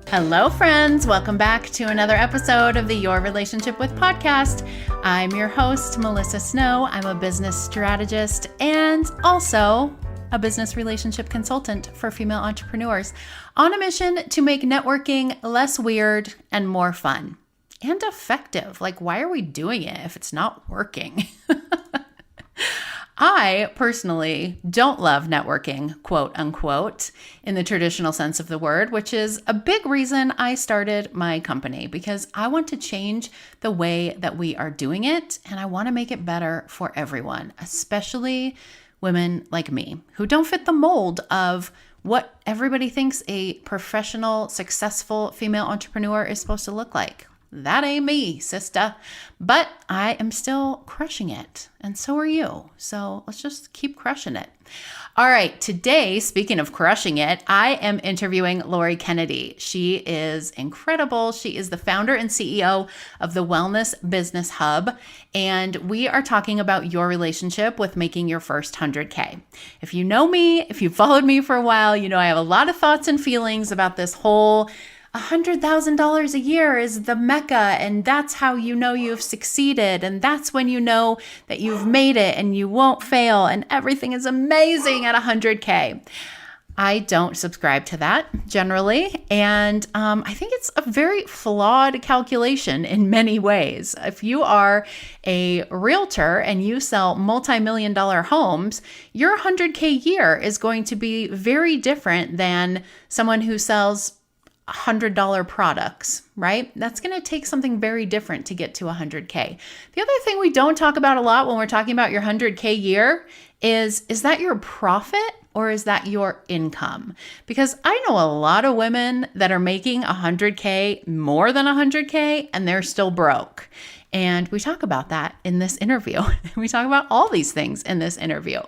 Hello, friends. Welcome back to another episode of the Your Relationship with podcast. I'm your host, Melissa Snow. I'm a business strategist and also a business relationship consultant for female entrepreneurs on a mission to make networking less weird and more fun and effective. Like, why are we doing it if it's not working? I personally don't love networking, quote unquote, in the traditional sense of the word, which is a big reason I started my company because I want to change the way that we are doing it. And I want to make it better for everyone, especially women like me who don't fit the mold of what everybody thinks a professional, successful female entrepreneur is supposed to look like. That ain't me, sister. But I am still crushing it. And so are you. So let's just keep crushing it. All right. Today, speaking of crushing it, I am interviewing Lori Kennedy. She is incredible. She is the founder and CEO of the Wellness Business Hub. And we are talking about your relationship with making your first 100K. If you know me, if you've followed me for a while, you know I have a lot of thoughts and feelings about this whole $100,000 a year is the mecca, and that's how you know you've succeeded, and that's when you know that you've made it and you won't fail, and everything is amazing at 100K. I don't subscribe to that generally, and I think it's a very flawed calculation in many ways. If you are a realtor and you sell multi-million-dollar homes, your 100K year is going to be very different than someone who sells $100 products, right? That's going to take something very different to get to 100K. The other thing we don't talk about a lot when we're talking about your 100K year is that your profit or is that your income? Because I know a lot of women that are making 100K, more than 100K, and they're still broke. And we talk about that in this interview. We talk about all these things in this interview.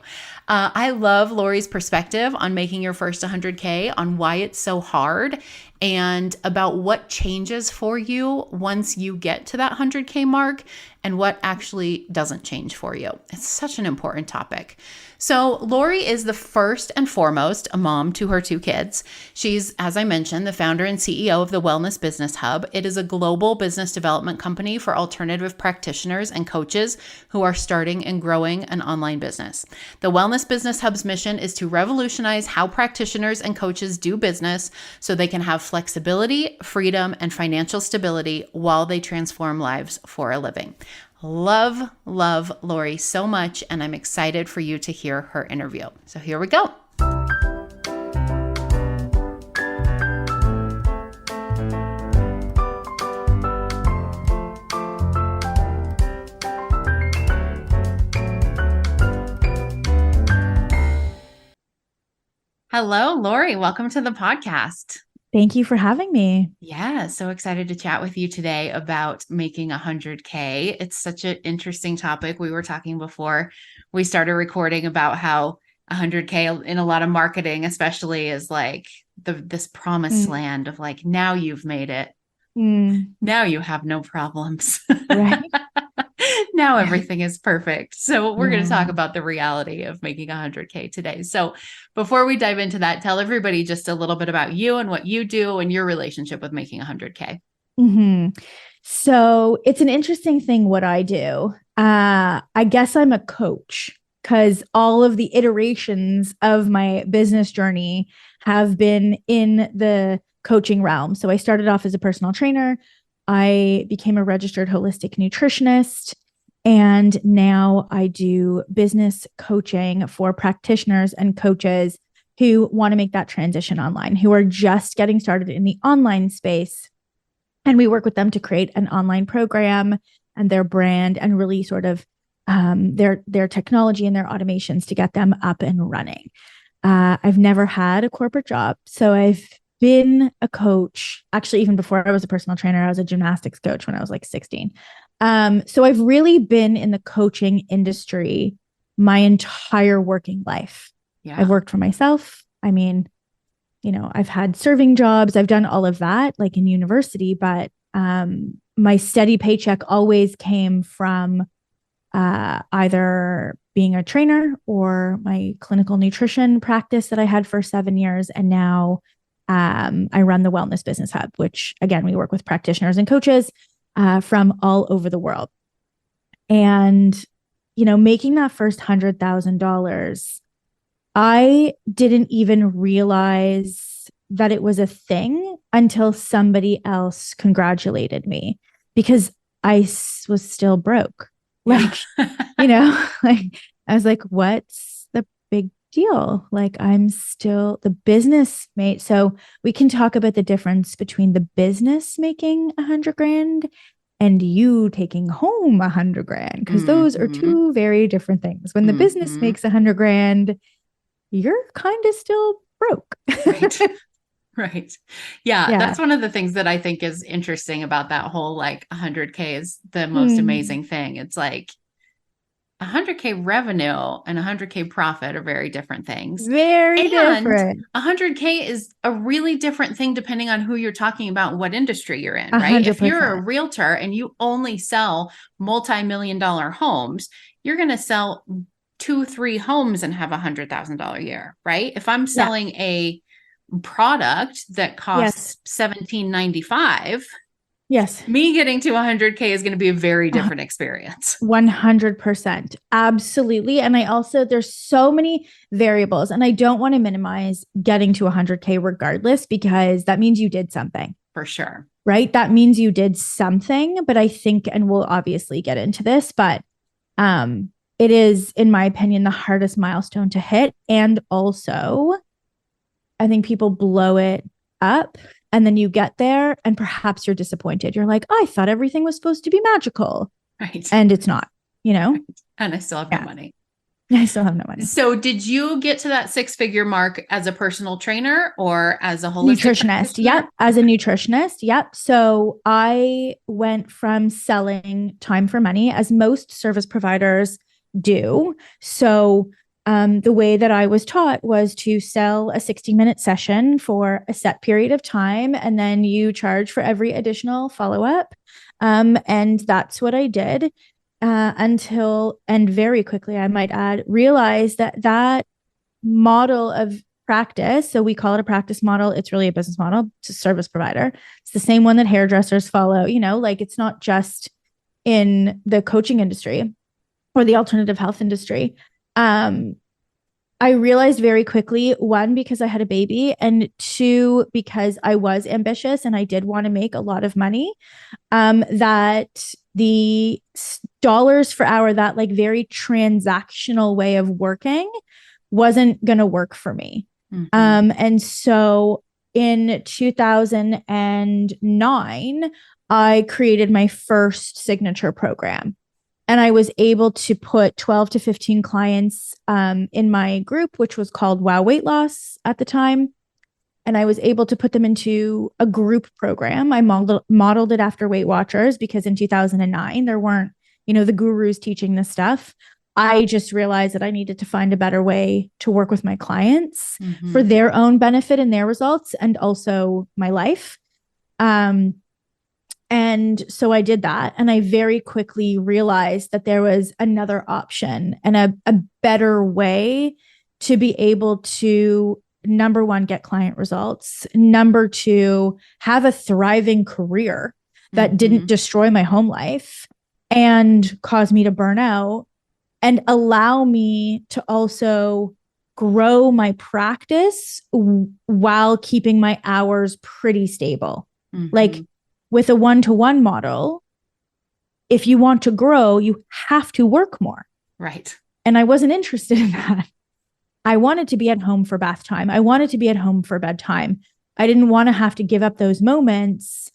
I love Lori's perspective on making your first 100K, on why it's so hard, and about what changes for you once you get to that 100K mark and what actually doesn't change for you. It's such an important topic. So Lori is the first and foremost a mom to her 2 kids. She's, as I mentioned, the founder and CEO of the Wellness Business Hub. It is a global business development company for alternative practitioners and coaches who are starting and growing an online business. The Wellness Business Hub's mission is to revolutionize how practitioners and coaches do business so they can have flexibility, freedom, and financial stability while they transform lives for a living. Love Lori so much, and I'm excited for you to hear her interview. So here we go. Hello, Lori. Welcome to the podcast. Thank you for having me. Yeah, so excited to chat with you today about making 100K. It's such an interesting topic. We were talking before we started recording about how 100K in a lot of marketing, especially, is like this promised land of like, now you've made it. Now you have no problems. Right. Now everything is perfect. So we're going to talk about the reality of making 100K today. So before we dive into that, tell everybody just a little bit about you and what you do and your relationship with making 100K. So it's an interesting thing what I do. I guess I'm a coach because all of the iterations of my business journey have been in the coaching realm. So I started off as a personal trainer. I became a registered holistic nutritionist. And now I do business coaching for practitioners and coaches who want to make that transition online, who are just getting started in the online space. And we work with them to create an online program and their brand and really sort of their technology and their automations to get them up and running. I've never had a corporate job. So I've been a coach. Actually, even before I was a personal trainer, I was a gymnastics coach when I was like 16. So I've really been in the coaching industry my entire working life. Yeah. I've worked for myself. I mean, you know, I've had serving jobs. I've done all of that like in university, but my steady paycheck always came from either being a trainer or my clinical nutrition practice that I had for 7 years. And now I run the Wellness Business Hub, which again, we work with practitioners and coaches from all over the world. And, making that first $100,000, I didn't even realize that it was a thing until somebody else congratulated me because I was still broke. Like, like I was like, what's the big deal? Like, I'm still the business mate. So we can talk about the difference between the business making 100,000 and you taking home 100,000, because those are two very different things. When the business makes 100,000, you're kind of still broke. Right. Right. Yeah, that's one of the things that I think is interesting about that whole like 100K is the most amazing thing. It's like 100K revenue and 100K profit are very different things. Very different. 100K is a really different thing depending on who you're talking about, what industry you're in, right? 100%. If you're a realtor and you only sell multi-million-dollar homes, you're going to sell 2-3 homes and have $100,000 a year, right? If I'm selling a product that costs $17.95, me getting to 100K is going to be a very different experience. 100%. Absolutely. And there's so many variables, and I don't want to minimize getting to 100K regardless, because that means you did something. For sure. Right? That means you did something. But I think, and we'll obviously get into this, but it is, in my opinion, the hardest milestone to hit. And also, I think people blow it up, and then you get there and perhaps you're disappointed. You're like, I thought everything was supposed to be magical. Right. And it's not, Right. And I still have no money. I still have no money. So did you get to that 6-figure mark as a personal trainer or as a holistic nutritionist? Yep. As a nutritionist. Yep. So I went from selling time for money, as most service providers do. So the way that I was taught was to sell a 60-minute session for a set period of time, and then you charge for every additional follow-up. And that's what I did until, and very quickly, I might add, realized that model of practice, so we call it a practice model, it's really a business model. It's a service provider. It's the same one that hairdressers follow, like it's not just in the coaching industry or the alternative health industry. I realized very quickly, one, because I had a baby, and two, because I was ambitious and I did want to make a lot of money, that the dollars per hour, that like very transactional way of working, wasn't going to work for me. And so in 2009, I created my first signature program. And I was able to put 12 to 15 clients in my group, which was called Wow Weight Loss at the time. And I was able to put them into a group program. I modeled it after Weight Watchers, because in 2009, there weren't, the gurus teaching this stuff. I just realized that I needed to find a better way to work with my clients for their own benefit and their results, and also my life. And so I did that. And I very quickly realized that there was another option and a better way to be able to, number one, get client results. Number two, have a thriving career that didn't destroy my home life and cause me to burn out, and allow me to also grow my practice while keeping my hours pretty stable. Like, with a one-to-one model, if you want to grow, you have to work more. Right. And I wasn't interested in that. I wanted to be at home for bath time. I wanted to be at home for bedtime. I didn't want to have to give up those moments.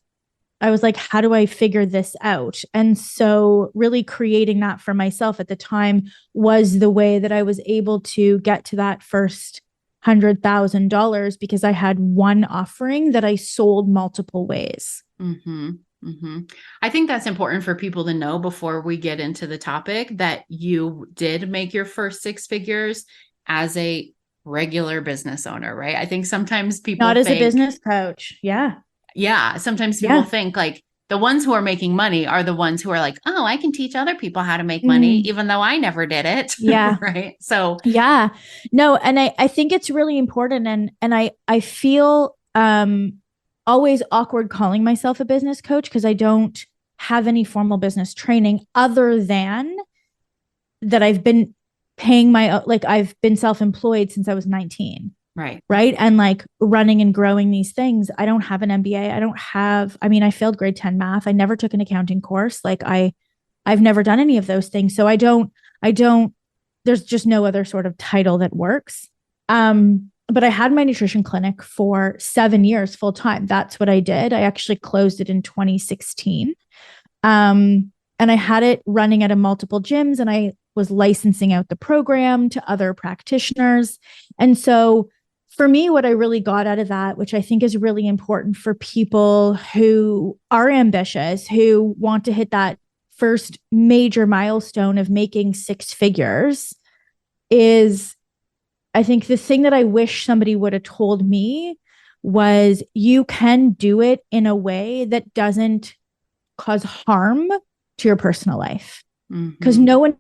I was like, how do I figure this out? And so really creating that for myself at the time was the way that I was able to get to that first $100,000, because I had one offering that I sold multiple ways. I think that's important for people to know before we get into the topic, that you did make your first 6 figures as a regular business owner, right? I think sometimes people not as a business coach. Yeah. Sometimes people think like the ones who are making money are the ones who are like, oh, I can teach other people how to make money, even though I never did it. Yeah. Right. So no. And I think it's really important. And I feel always awkward calling myself a business coach because I don't have any formal business training other than that I've been paying I've been self-employed since I was 19. Right. Right. And like running and growing these things. I don't have an MBA. I failed grade 10 math. I never took an accounting course. I've never done any of those things. So there's just no other sort of title that works. But I had my nutrition clinic for 7 years full time. That's what I did. I actually closed it in 2016. And I had it running at multiple gyms, and I was licensing out the program to other practitioners. And so for me, what I really got out of that, which I think is really important for people who are ambitious, who want to hit that first major milestone of making six figures, is I think the thing that I wish somebody would have told me was you can do it in a way that doesn't cause harm to your personal life. Because no one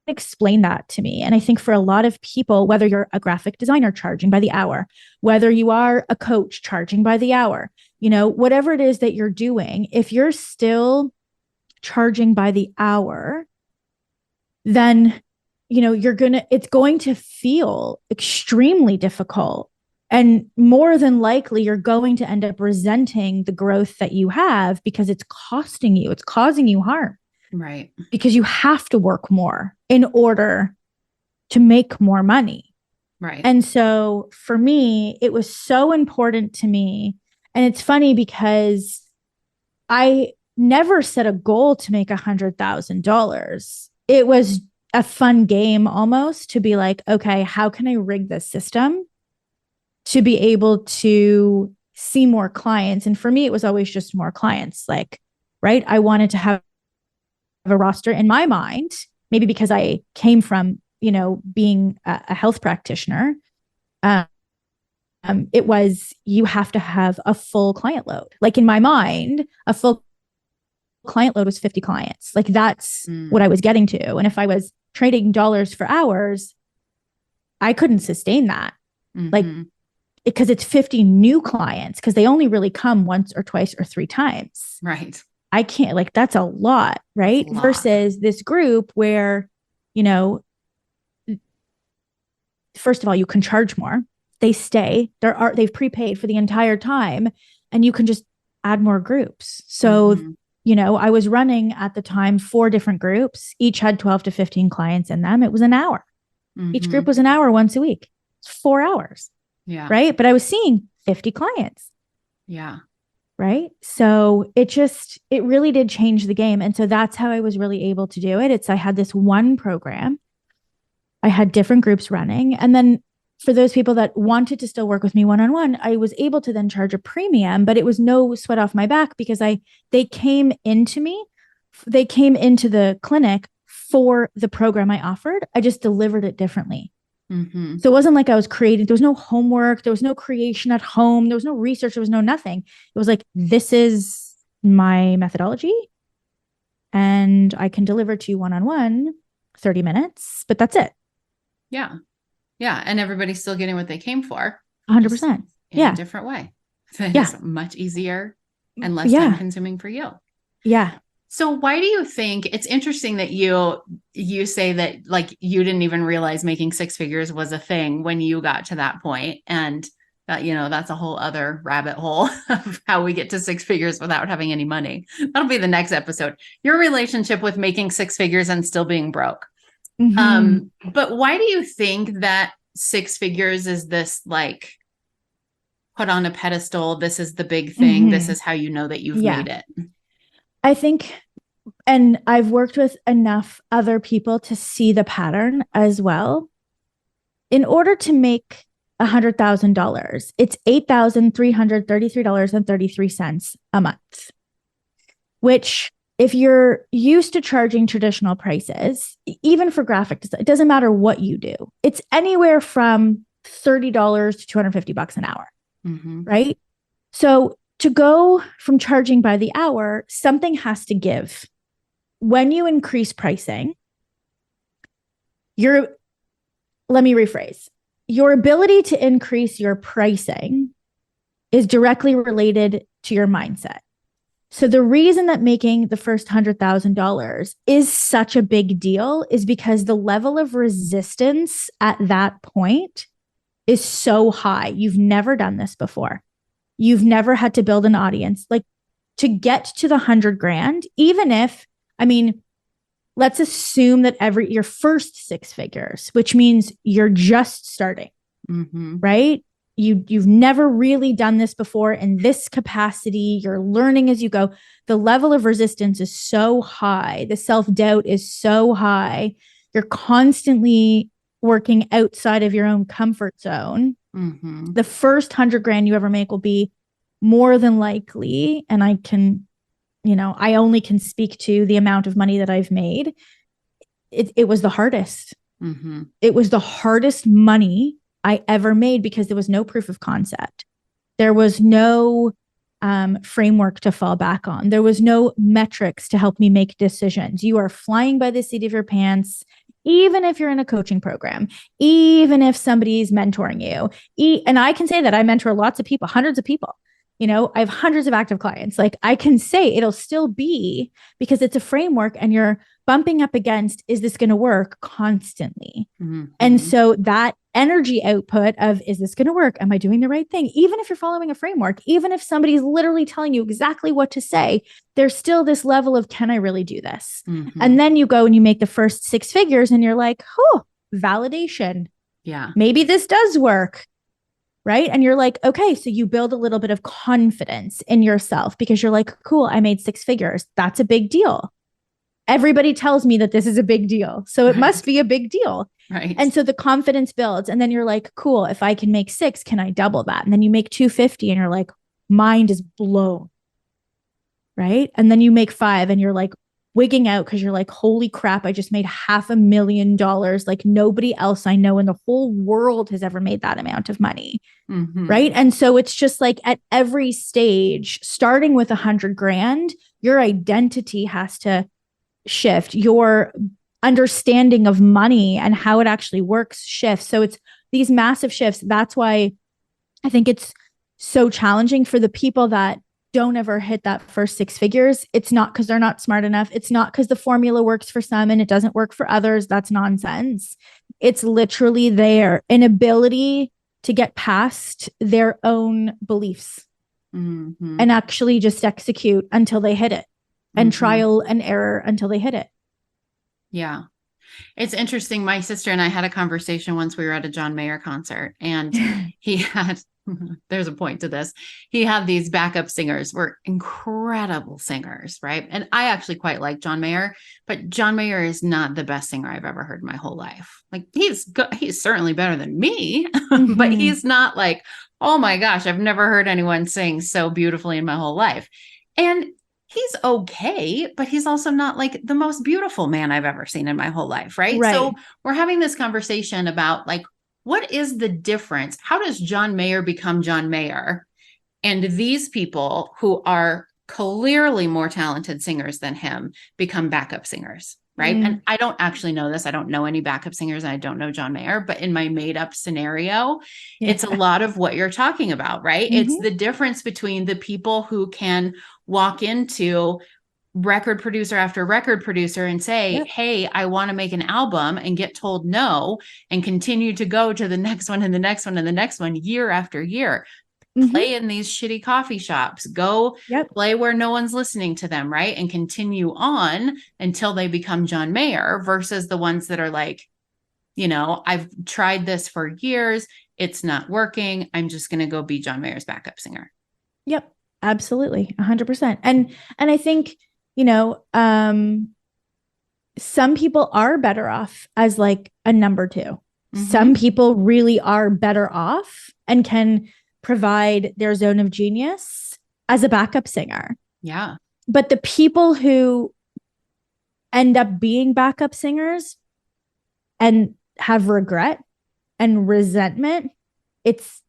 explained that to me. And I think for a lot of people, whether you're a graphic designer charging by the hour, whether you are a coach charging by the hour, whatever it is that you're doing, if you're still charging by the hour, then it's going to feel extremely difficult. And more than likely, you're going to end up resenting the growth that you have because it's causing you harm. Right. Because you have to work more in order to make more money. Right. And so for me, it was so important to me. And it's funny because I never set a goal to make $100,000. It was a fun game almost to be like, okay, how can I rig this system to be able to see more clients? And for me, it was always just more clients. Right. I wanted to have a roster in my mind, maybe because I came from, being a health practitioner. It was, you have to have a full client load. Like in my mind, a full client load was 50 clients. Like that's what I was getting to. And if I was trading dollars for hours, I couldn't sustain that. Like, because it's 50 new clients, because they only really come once or twice or three times. Right. I can't, that's a lot, right? A lot. Versus this group where, first of all, you can charge more. They stay. They've prepaid for the entire time, and you can just add more groups. So, I was running at the time 4 different groups. Each had 12 to 15 clients in them. It was an hour. Each group was an hour once a week. It's 4 hours. Yeah. Right. But I was seeing 50 clients. Yeah. Right. So it really did change the game. And so that's how I was really able to do it. I had this one program. I had different groups running. And then for those people that wanted to still work with me one-on-one, I was able to then charge a premium, but it was no sweat off my back because they came into the clinic for the program I offered. I just delivered it differently. So it wasn't like I was creating, there was no homework, there was no creation at home, there was no research, there was no nothing. It was like, this is my methodology and I can deliver to you one-on-one 30 minutes, but that's it. Yeah. Yeah. And everybody's still getting what they came for. 100%. In a different way. It's much easier and less time consuming for you. Yeah. So why do you think it's interesting that you say that like you didn't even realize making 6 figures was a thing when you got to that point, and that, that's a whole other rabbit hole of how we get to 6 figures without having any money. That'll be the next episode. Your relationship with making 6 figures and still being broke. But why do you think that 6 figures is this like put on a pedestal? This is the big thing. This is how you know that you've made it. I think, and I've worked with enough other people to see the pattern as well. In order to make $100,000, it's $8,333.33 a month, which if you're used to charging traditional prices, even for graphic design, it doesn't matter what you do. It's anywhere from $30 to $250 an hour, right? So to go from charging by the hour, something has to give. When you increase pricing, let me rephrase. Your ability to increase your pricing is directly related to your mindset. So the reason that making the first $100,000 is such a big deal is because the level of resistance at that point is so high. You've never done this before. You've never had to build an audience. Like, to get to the 100 grand, even if, I mean, let's assume that your first six figures, which means you're just starting, right? You've never really done this before in this capacity. You're learning as you go. The level of resistance is so high. The self-doubt is so high. You're constantly working outside of your own comfort zone. The first 100 grand you ever make will be more than likely, and I only can speak to the amount of money that I've made. It was the hardest. It was the hardest money I ever made because there was no proof of concept. There was no framework to fall back on. There was no metrics to help me make decisions. You are flying by the seat of your pants, even if you're in a coaching program, even if somebody's mentoring you. And I can say that I mentor lots of people, hundreds of people. I have hundreds of active clients. Like, I can say it'll still be, because it's a framework and you're bumping up against, is this going to work constantly? And so that energy output of, is this going to work? Am I doing the right thing? Even if you're following a framework, even if somebody's literally telling you exactly what to say, there's still this level of, can I really do this? And then you go and you make the first six figures and you're like, oh, validation. Yeah. Maybe this does work. Right. And you're like, okay, so you build a little bit of confidence in yourself because you're like, cool, I made six figures. That's a big deal. Everybody tells me that this is a big deal. So it must be a big deal. Right. And so the confidence builds. And then you're like, cool, if I can make six, can I double that? And then you make 250 and you're like, mind is blown. Right. And then you make five and you're like wigging out because you're like, holy crap, I just made $500,000. Like, nobody else I know in the whole world has ever made that amount of money. Right. And so it's just like, at every stage, starting with 100 grand, your identity has to shift. Your understanding of money and how it actually works shifts. So it's these massive shifts. That's why I think it's so challenging for the people that don't ever hit that first six figures. It's not because they're not smart enough. It's not because the formula works for some and it doesn't work for others. That's nonsense. It's literally their inability to get past their own beliefs and actually just execute until they hit it, and trial and error until they hit it. Yeah. It's interesting. My sister and I had a conversation once. We were at a John Mayer concert, and he had, there's a point to this. He had these backup singers, were incredible singers, right? And I actually quite like John Mayer, but John Mayer is not the best singer I've ever heard in my whole life. Like, he's certainly better than me, but he's not like, oh my gosh, I've never heard anyone sing so beautifully in my whole life. And he's okay, but he's also not like the most beautiful man I've ever seen in my whole life, right? So we're having this conversation about, like, what is the difference? How does John Mayer become John Mayer? And these people who are clearly more talented singers than him become backup singers, right? And I don't actually know this. I don't know any backup singers. And I don't know John Mayer, but in my made up scenario, it's a lot of what you're talking about, right? It's the difference between the people who can walk into record producer after record producer and say, hey, I want to make an album, and get told no, and continue to go to the next one and the next one and the next one year after year. Play in these shitty coffee shops, go play where no one's listening to them, right? And continue on until they become John Mayer, versus the ones that are like, I've tried this for years. It's not working. I'm just going to go be John Mayer's backup singer. Yep. Absolutely. 100%. And I think, some people are better off as like a number two. Some people really are better off and can provide their zone of genius as a backup singer. Yeah. But the people who end up being backup singers and have regret and resentment, it's,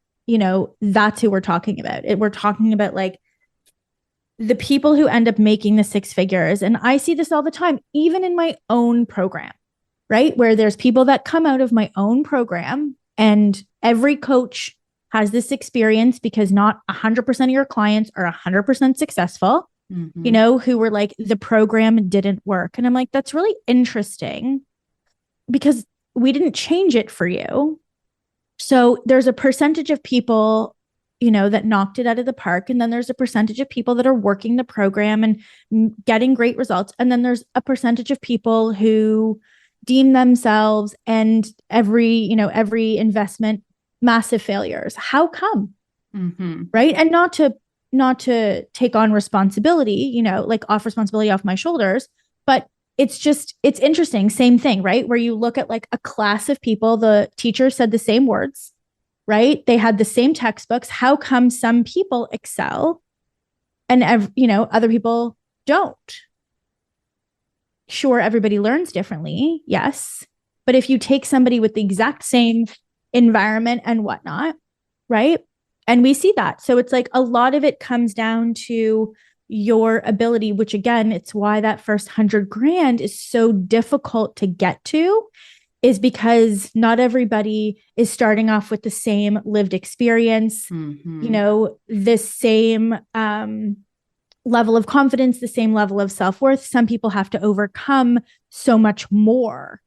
that's who we're talking about. We're talking about like the people who end up making the six figures. And I see this all the time, even in my own program, right? Where there's people that come out of my own program, and every coach has this experience because not 100% of your clients are 100% successful, who were like, the program didn't work. And I'm like, that's really interesting because we didn't change it for you. So there's a percentage of people, that knocked it out of the park. And then there's a percentage of people that are working the program and getting great results. And then there's a percentage of people who deem themselves and every investment massive failures. How come? Right. And not to take on responsibility, like off responsibility off my shoulders, but it's interesting. Same thing, right? Where you look at like a class of people, the teacher said the same words, right? They had the same textbooks. How come some people excel and, other people don't? Sure, everybody learns differently. Yes. But if you take somebody with the exact same environment and whatnot, right? And we see that. So it's like a lot of it comes down to your ability, which again, it's why that first 100 grand is so difficult to get to, is because not everybody is starting off with the same lived experience, the same level of confidence, the same level of self-worth. Some people have to overcome so much more,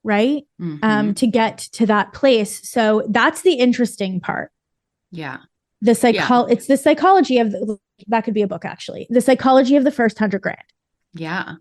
right? To get to that place. So that's the interesting part. Yeah. It's the psychology of that could be a book, actually. The psychology of the first 100 grand. Yeah.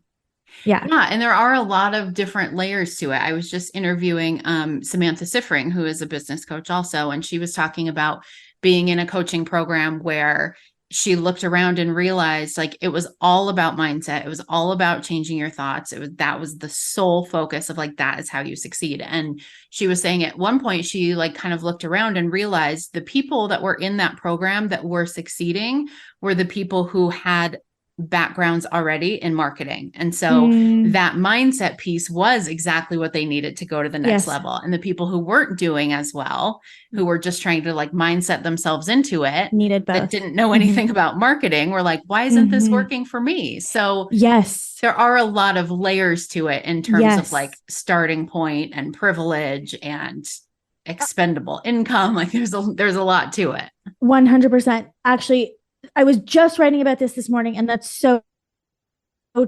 Yeah. Yeah. And there are a lot of different layers to it. I was just interviewing Samantha Siffring, who is a business coach also, and she was talking about being in a coaching program where she looked around and realized like it was all about mindset. It was all about changing your thoughts. That was the sole focus of like, that is how you succeed. And she was saying at one point, she like kind of looked around and realized the people that were in that program that were succeeding were the people who had backgrounds already in marketing. And so that mindset piece was exactly what they needed to go to the next level. And the people who weren't doing as well, who were just trying to like mindset themselves into it, needed both. That didn't know anything about marketing, were like, why isn't this working for me? So yes, there are a lot of layers to it in terms of like starting point and privilege and expendable income. Like there's a lot to it. 100%. Actually, I was just writing about this morning, and that's so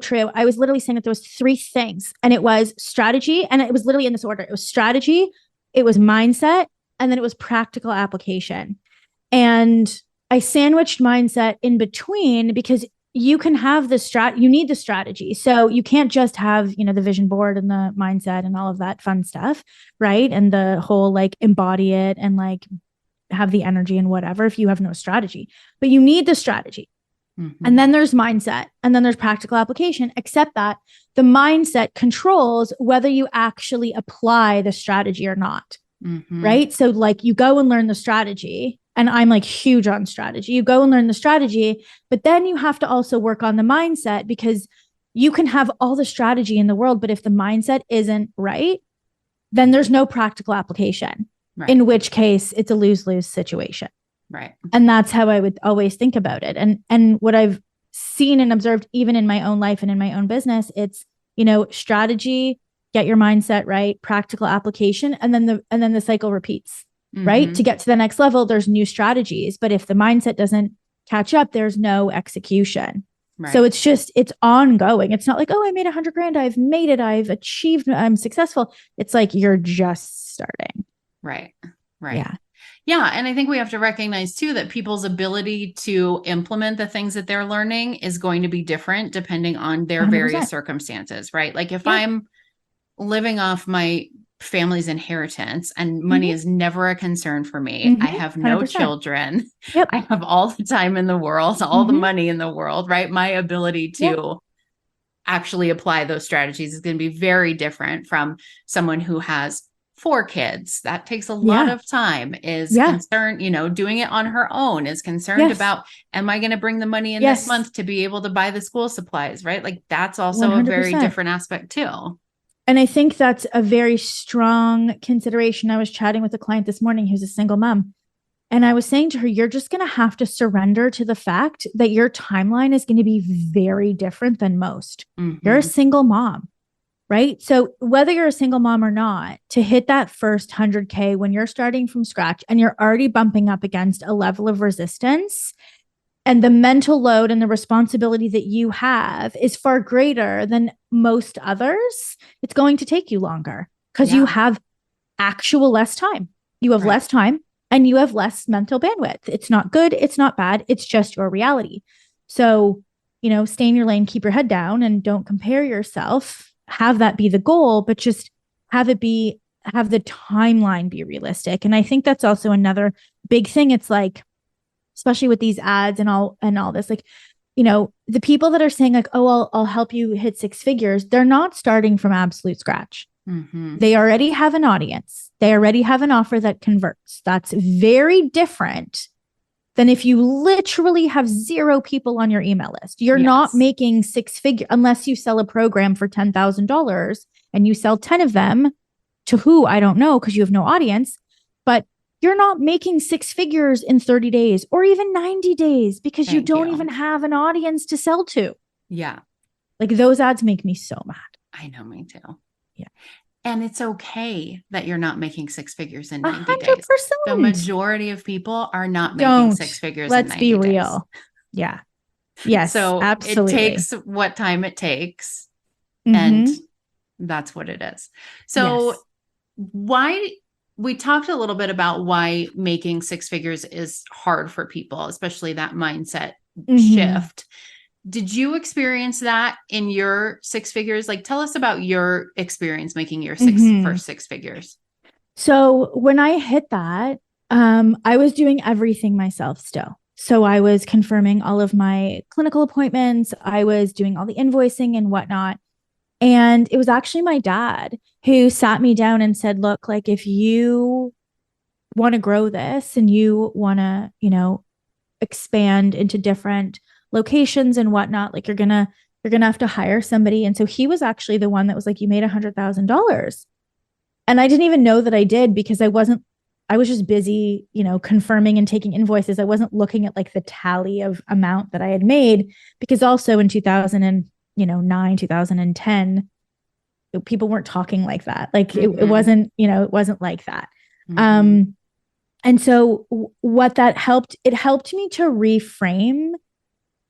true. I was literally saying that there was 3 things, and it was strategy, and it was literally in this order. It was strategy, it was mindset, and then it was practical application. And I sandwiched mindset in between because you can have you need the strategy. So you can't just have, the vision board and the mindset and all of that fun stuff, right? And the whole like embody it and like have the energy and whatever if you have no strategy, but you need the strategy. And then there's mindset, and then there's practical application, except that the mindset controls whether you actually apply the strategy or not. Right. So like you go and learn the strategy, and I'm like huge on strategy. You go and learn the strategy, but then you have to also work on the mindset, because you can have all the strategy in the world, but if the mindset isn't right, then there's no practical application. Right. In which case it's a lose-lose situation. Right. And that's how I would always think about it. And what I've seen and observed even in my own life and in my own business, it's, strategy, get your mindset right, practical application, and then the cycle repeats, right? To get to the next level, there's new strategies, but if the mindset doesn't catch up, there's no execution. Right. So it's ongoing. It's not like, oh, I made 100 grand. I've made it. I've achieved. I'm successful. It's like, you're just starting. Right. Yeah. Yeah. And I think we have to recognize too that people's ability to implement the things that they're learning is going to be different depending on their 100%. Various circumstances, right? Like if I'm living off my family's inheritance and money is never a concern for me, I have no 100%. Children. I have all the time in the world, all the money in the world, right? My ability to actually apply those strategies is going to be very different from someone who has 4 kids. That takes a lot of time, is concerned, doing it on her own, is concerned about, am I going to bring the money in this month to be able to buy the school supplies, right? Like that's also 100%. A very different aspect too. And I think that's a very strong consideration. I was chatting with a client this morning who's a single mom, and I was saying to her, you're just going to have to surrender to the fact that your timeline is going to be very different than most. You're a single mom. right? So whether you're a single mom or not, to hit that first 100K when you're starting from scratch and you're already bumping up against a level of resistance, and the mental load and the responsibility that you have is far greater than most others, it's going to take you longer because you have actual less time. You have less time and you have less mental bandwidth. It's not good. It's not bad. It's just your reality. So, stay in your lane, keep your head down and don't compare yourself. Have that be the goal, but just have the timeline be realistic. And I think that's also another big thing. It's like, especially with these ads and all this, like, the people that are saying like, oh, I'll help you hit 6 figures. They're not starting from absolute scratch. Mm-hmm. They already have an audience. They already have an offer that converts. That's very different than if you literally have 0 people on your email list. You're not making 6 figures unless you sell a program for $10,000 and you sell 10 of them to who, I don't know, because you have no audience, but you're not making 6 figures in 30 days or even 90 days because you don't even have an audience to sell to. Yeah. Like those ads make me so mad. I know, me too. Yeah. And it's okay that you're not making 6 figures in 90 100%. days. The majority of people are not making 6 figures in 90 days. Let's be real. Yeah. Yes, so absolutely. It takes what time it takes. Mm-hmm. And that's what it is. So why... We talked a little bit about why making 6 figures is hard for people, especially that mindset shift. Did you experience that in your 6 figures? Like, tell us about your experience making your first 6 figures. So when I hit that, I was doing everything myself still. So I was confirming all of my clinical appointments. I was doing all the invoicing and whatnot. And it was actually my dad who sat me down and said, look, like if you want to grow this and you want to, expand into different locations and whatnot, like you're going to have to hire somebody. And so he was actually the one that was like, you made $100,000. And I didn't even know that I did because I was just busy, confirming and taking invoices. I wasn't looking at like the tally of amount that I had made because also in 2009, 2010, people weren't talking like that. Like it wasn't, it wasn't like that. Mm-hmm. And so what that helped, it helped me to reframe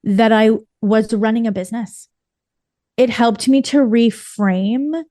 that I was running a business. It helped me to reframe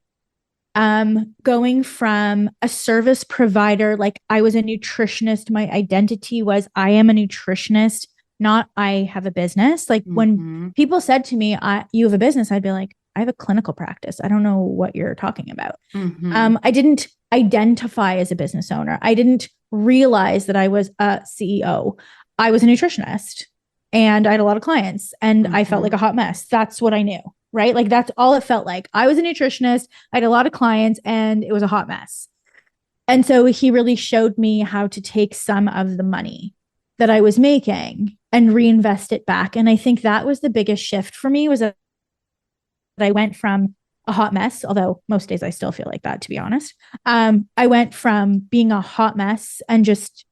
going from a service provider, like I was a nutritionist. My identity was I am a nutritionist, not I have a business. Like when people said to me, you have a business, I'd be like, I have a clinical practice. I don't know what you're talking about. I didn't identify as a business owner. I didn't realize that I was a CEO. I was a nutritionist and I had a lot of clients and I felt like a hot mess. That's what I knew, right? Like that's all it felt like. I was a nutritionist. I had a lot of clients and it was a hot mess. And so he really showed me how to take some of the money that I was making and reinvest it back. And I think that was the biggest shift for me, was that I went from a hot mess, although most days I still feel like that, to be honest. I went from being a hot mess and just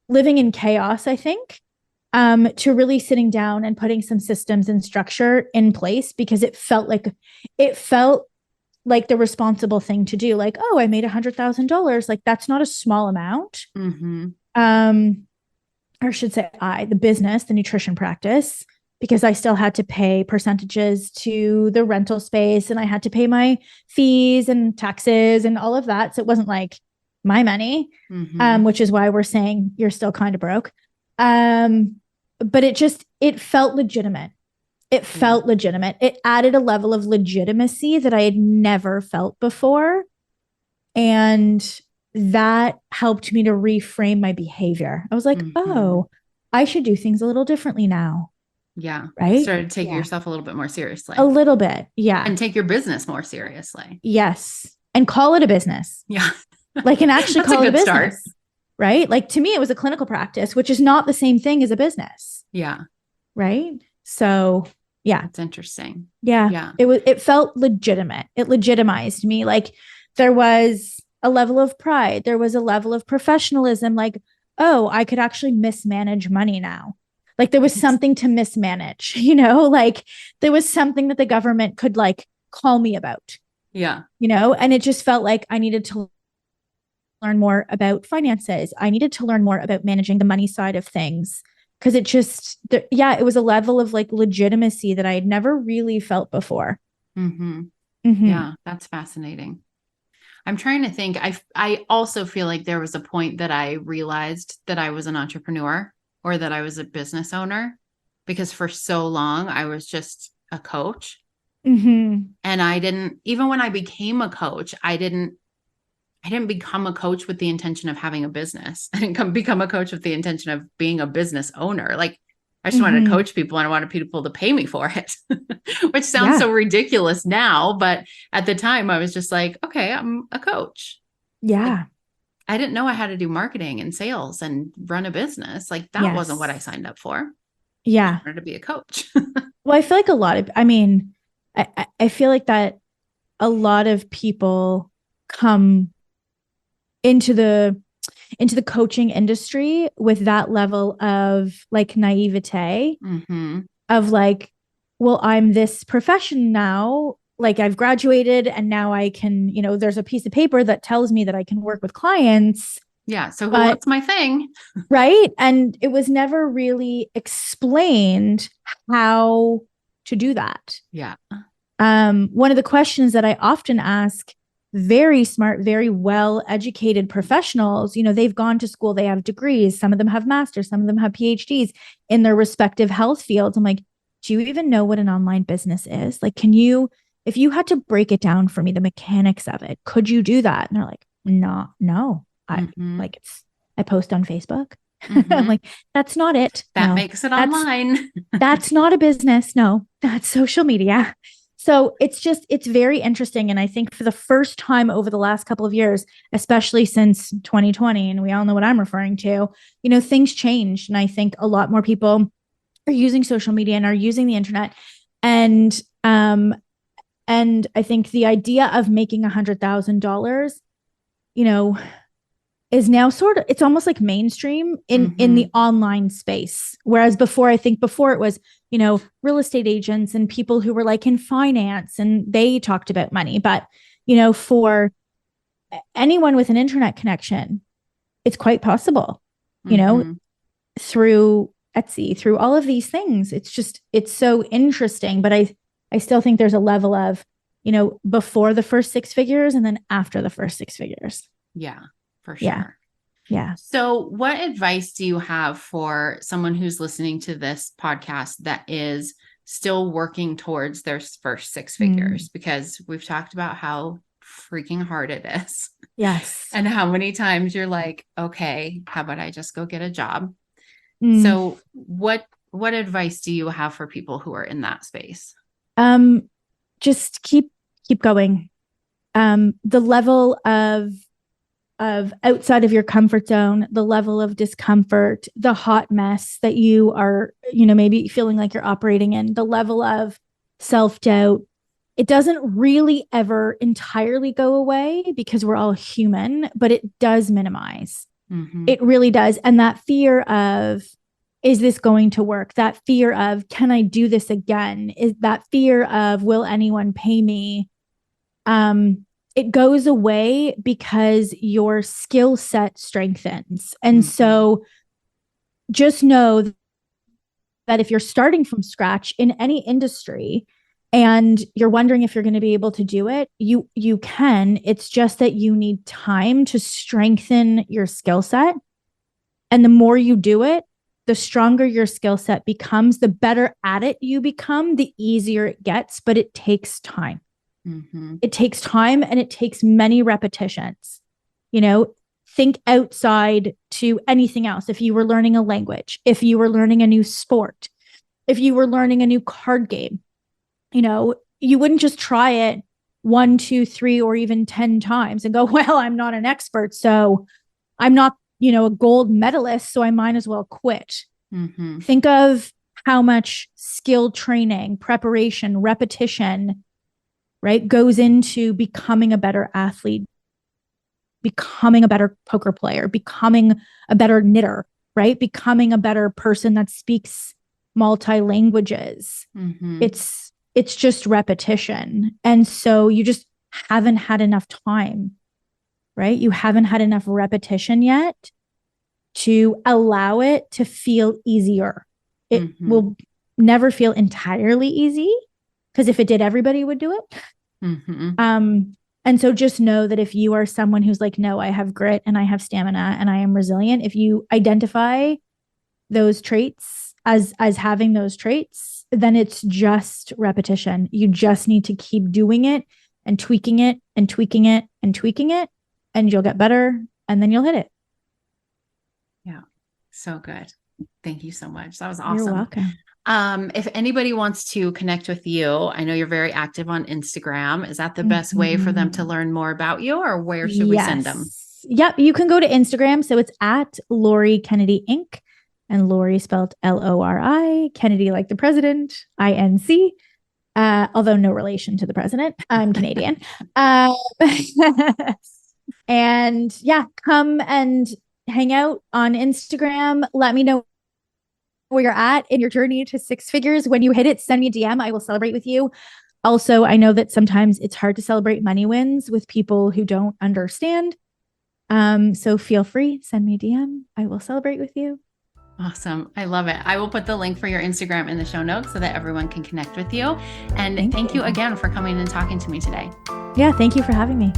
living in chaos, I think, to really sitting down and putting some systems and structure in place because it felt like the responsible thing to do. Like, oh, I made $100,000. Like that's not a small amount. Or I should say the business, the nutrition practice, because I still had to pay percentages to the rental space and I had to pay my fees and taxes and all of that. So it wasn't like my money, which is why we're saying you're still kind of broke. But it felt legitimate. It felt legitimate. It added a level of legitimacy that I had never felt before. And that helped me to reframe my behavior. I was like, oh, I should do things a little differently now. Yeah. Right. Started taking yourself a little bit more seriously. A little bit. Yeah. And take your business more seriously. Yes. And call it a business. Yeah. Like, and actually call it a business. Start. Right. Like to me, it was a clinical practice, which is not the same thing as a business. Yeah. Right. So yeah. It's interesting. Yeah. Yeah. It felt legitimate. It legitimized me. Like there was a level of pride. There was a level of professionalism. Like, oh, I could actually mismanage money now. Like there was something to mismanage, like there was something that the government could like call me about. Yeah. And it just felt like I needed to learn more about finances. I needed to learn more about managing the money side of things because it was a level of like legitimacy that I had never really felt before. Mm-hmm. Mm-hmm. Yeah, that's fascinating. I'm trying to think. I also feel like there was a point that I realized that I was an entrepreneur or that I was a business owner because for so long I was just a coach. Mm-hmm. And I didn't, even when I became a coach, I didn't become a coach with the intention of having a business. I didn't become a coach with the intention of being a business owner. Like I just wanted to Mm-hmm. coach people and I wanted people to pay me for it, which sounds Yeah. so ridiculous now. But at the time I was just like, okay, I'm a coach. Like Yeah. I didn't know I had to do marketing and sales and run a business. Like that wasn't what I Yes. signed up for. I just Yeah. wanted to be a coach. Well, I feel like I feel like that a lot of people come into the coaching industry with that level of like naivete Mm-hmm. of like, well, I'm this profession now. Like I've graduated and now I can, there's a piece of paper that tells me that I can work with clients, Yeah. So who but wants my thing? right. And it was never really explained how to do that. Yeah. One of the questions that I often ask very smart, very well educated professionals, they've gone to school, they have degrees, some of them have masters, some of them have PhDs in their respective health fields. I'm like, do you even know what an online business is? Like, if you had to break it down for me, the mechanics of it, could you do that? And they're like, no, Mm-hmm. I post on Facebook. I'm Mm-hmm. like, that's not it. That No, makes it that's online. that's not a business. No, that's social media. So it's very interesting. And I think for the first time over the last couple of years, especially since 2020, and we all know what I'm referring to, things changed. And I think a lot more people are using social media and are using the internet. And, and I think the idea of making $100,000, you know, is now it's almost like mainstream in Mm-hmm. the online space, whereas before it was real estate agents and people who were like in finance and they talked about money, but for anyone with an internet connection, it's quite possible, you know Mm-hmm. through Etsy, through all of these things. It's so interesting, but I still think there's a level of before the first six figures and then after the first six figures. Yeah, for Yeah. sure. Yeah. So, what advice do you have for someone who's listening to this podcast that is still working towards their first six figures? Because we've talked about how freaking hard it is Yes. and how many times you're like, okay, how about I just go get a job? Mm. So, what advice do you have for people who are in that space? Um, just keep going. The level of outside of your comfort zone, the level of discomfort, the hot mess that you are, maybe feeling like you're operating in, the level of self-doubt. It doesn't really ever entirely go away because we're all human, but it does minimize. Mm-hmm. It really does. And that fear of, is this going to work? That fear of, can I do this again? Is that fear of, will anyone pay me? It goes away because your skill set strengthens. And Mm-hmm. so just know that if you're starting from scratch in any industry and you're wondering if you're going to be able to do it, you can. It's just that you need time to strengthen your skill set. And the more you do it, the stronger your skill set becomes, the better at it you become, the easier it gets, but it takes time. Mm-hmm. It takes time and it takes many repetitions. Think outside to anything else. If you were learning a language, if you were learning a new sport, if you were learning a new card game, you wouldn't just try it 1, 2, 3, or even 10 times and go, well, I'm not an expert, so I'm not, a gold medalist, so I might as well quit. Mm-hmm. Think of how much skill training, preparation, repetition, right, goes into becoming a better athlete, becoming a better poker player, becoming a better knitter, right? Becoming a better person that speaks multi languages. Mm-hmm. It's just repetition. And so you just haven't had enough time, right? You haven't had enough repetition yet to allow it to feel easier. It will never feel entirely easy, because if it did, everybody would do it. And so just know that if you are someone who's like, no, I have grit and I have stamina and I am resilient, if you identify those traits as having those traits, then it's just repetition. You just need to keep doing it and tweaking it and tweaking it and tweaking it, and you'll get better, and then you'll hit it. Yeah. So good. Thank you so much. That was awesome. You're welcome. If anybody wants to connect with you, I know you're very active on Instagram. Is that the best way for them to learn more about you, or where should we send them? Yep. You can go to Instagram. So it's at Lori Kennedy Inc. And Lori spelled Lori, Kennedy like the president, INC. Although no relation to the president. I'm Canadian. And yeah, come and hang out on Instagram. Let me know where you're at in your journey to six figures. When you hit it, send me a DM. I will celebrate with you. Also, I know that sometimes it's hard to celebrate money wins with people who don't understand. So feel free, send me a DM. I will celebrate with you. Awesome. I love it. I will put the link for your Instagram in the show notes so that everyone can connect with you. And thank you again for coming and talking to me today. Yeah, thank you for having me.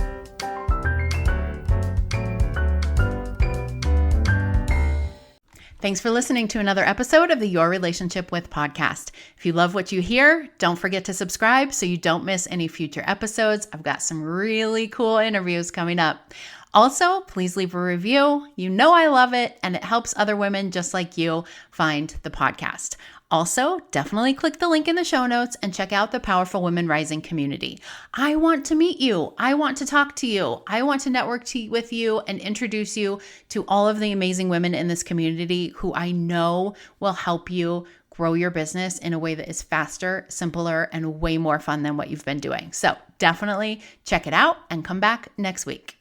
Thanks for listening to another episode of the Your Relationship With podcast. If you love what you hear, don't forget to subscribe so you don't miss any future episodes. I've got some really cool interviews coming up. Also, please leave a review. You know I love it, and it helps other women just like you find the podcast. Also, definitely click the link in the show notes and check out the Powerful Women Rising community. I want to meet you. I want to talk to you. I want to network with you and introduce you to all of the amazing women in this community who I know will help you grow your business in a way that is faster, simpler, and way more fun than what you've been doing. So definitely check it out and come back next week.